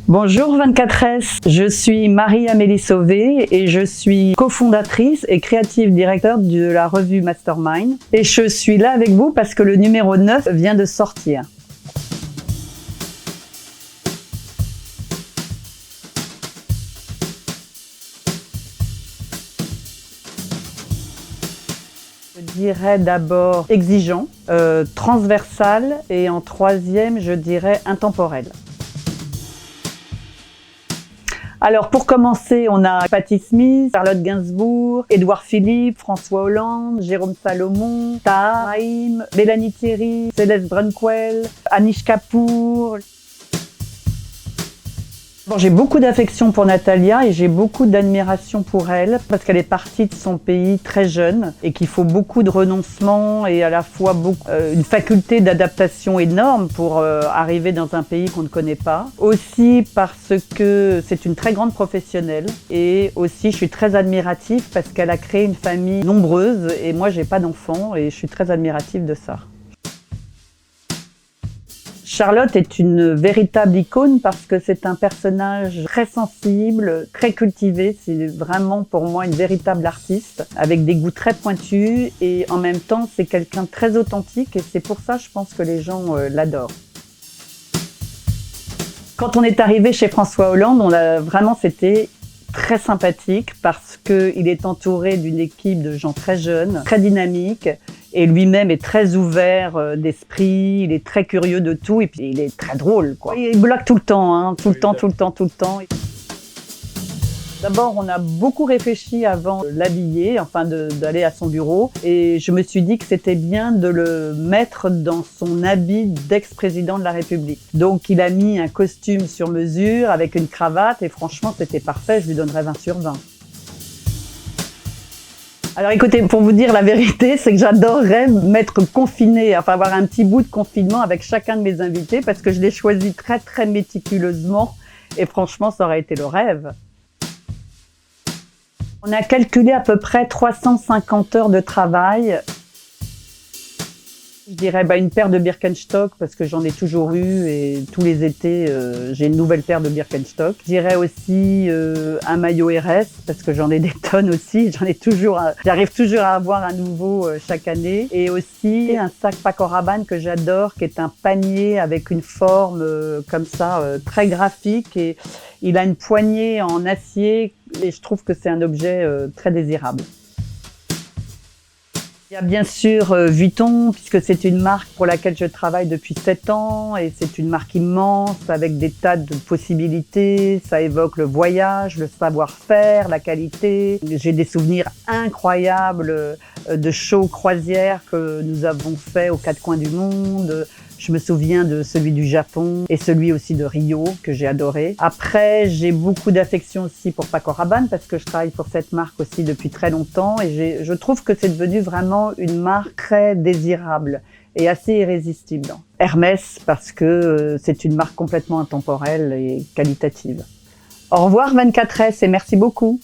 Bonjour 24S, je suis Marie-Amélie Sauvé et je suis cofondatrice et créative directeur de la revue Mastermind. Et je suis là avec vous parce que le numéro 9 vient de sortir. Je dirais d'abord exigeant, transversal et en troisième, je dirais intemporel. Alors pour commencer, on a Patti Smith, Charlotte Gainsbourg, Édouard Philippe, François Hollande, Jérôme Salomon, Tahar Rahim, Mélanie Thierry, Céleste Brunquel, Anish Kapoor. Bon, j'ai beaucoup d'affection pour Natalia et j'ai beaucoup d'admiration pour elle parce qu'elle est partie de son pays très jeune et qu'il faut beaucoup de renoncement et à la fois une faculté d'adaptation énorme pour arriver dans un pays qu'on ne connaît pas. Aussi parce que c'est une très grande professionnelle et aussi je suis très admirative parce qu'elle a créé une famille nombreuse et moi j'ai pas d'enfants et je suis très admirative de ça. Charlotte est une véritable icône parce que c'est un personnage très sensible, très cultivé. C'est vraiment pour moi une véritable artiste avec des goûts très pointus et en même temps c'est quelqu'un de très authentique et c'est pour ça je pense que les gens l'adorent. Quand on est arrivé chez François Hollande, c'était très sympathique parce qu'il est entouré d'une équipe de gens très jeunes, très dynamiques. Et lui-même est très ouvert d'esprit, il est très curieux de tout et puis il est très drôle, quoi. Il bloque tout le temps, hein, tout le temps. D'abord, on a beaucoup réfléchi avant de l'habiller, d'aller à son bureau. Et je me suis dit que c'était bien de le mettre dans son habit d'ex-président de la République. Donc, il a mis un costume sur mesure avec une cravate et franchement, c'était parfait. Je lui donnerais 20 sur 20. Alors écoutez, pour vous dire la vérité, c'est que j'adorerais m'être confinée, avoir un petit bout de confinement avec chacun de mes invités parce que je les choisis très très méticuleusement et franchement, ça aurait été le rêve. On a calculé à peu près 350 heures de travail. Je dirais une paire de Birkenstock parce que j'en ai toujours eu et tous les étés j'ai une nouvelle paire de Birkenstock. Je dirais aussi un maillot RS parce que j'en ai des tonnes aussi. J'arrive toujours à avoir un nouveau chaque année. Et aussi un sac Paco Rabanne que j'adore qui est un panier avec une forme comme ça très graphique et il a une poignée en acier et je trouve que c'est un objet très désirable. Il y a bien sûr Vuitton, puisque c'est une marque pour laquelle je travaille depuis 7 ans et c'est une marque immense avec des tas de possibilités. Ça évoque le voyage, le savoir-faire, la qualité. J'ai des souvenirs incroyables de shows croisières que nous avons fait aux 4 coins du monde. Je me souviens de celui du Japon et celui aussi de Rio que j'ai adoré. Après, j'ai beaucoup d'affection aussi pour Paco Rabanne parce que je travaille pour cette marque aussi depuis très longtemps et je trouve que c'est devenu vraiment une marque très désirable et assez irrésistible. Hermès parce que c'est une marque complètement intemporelle et qualitative. Au revoir 24S et merci beaucoup.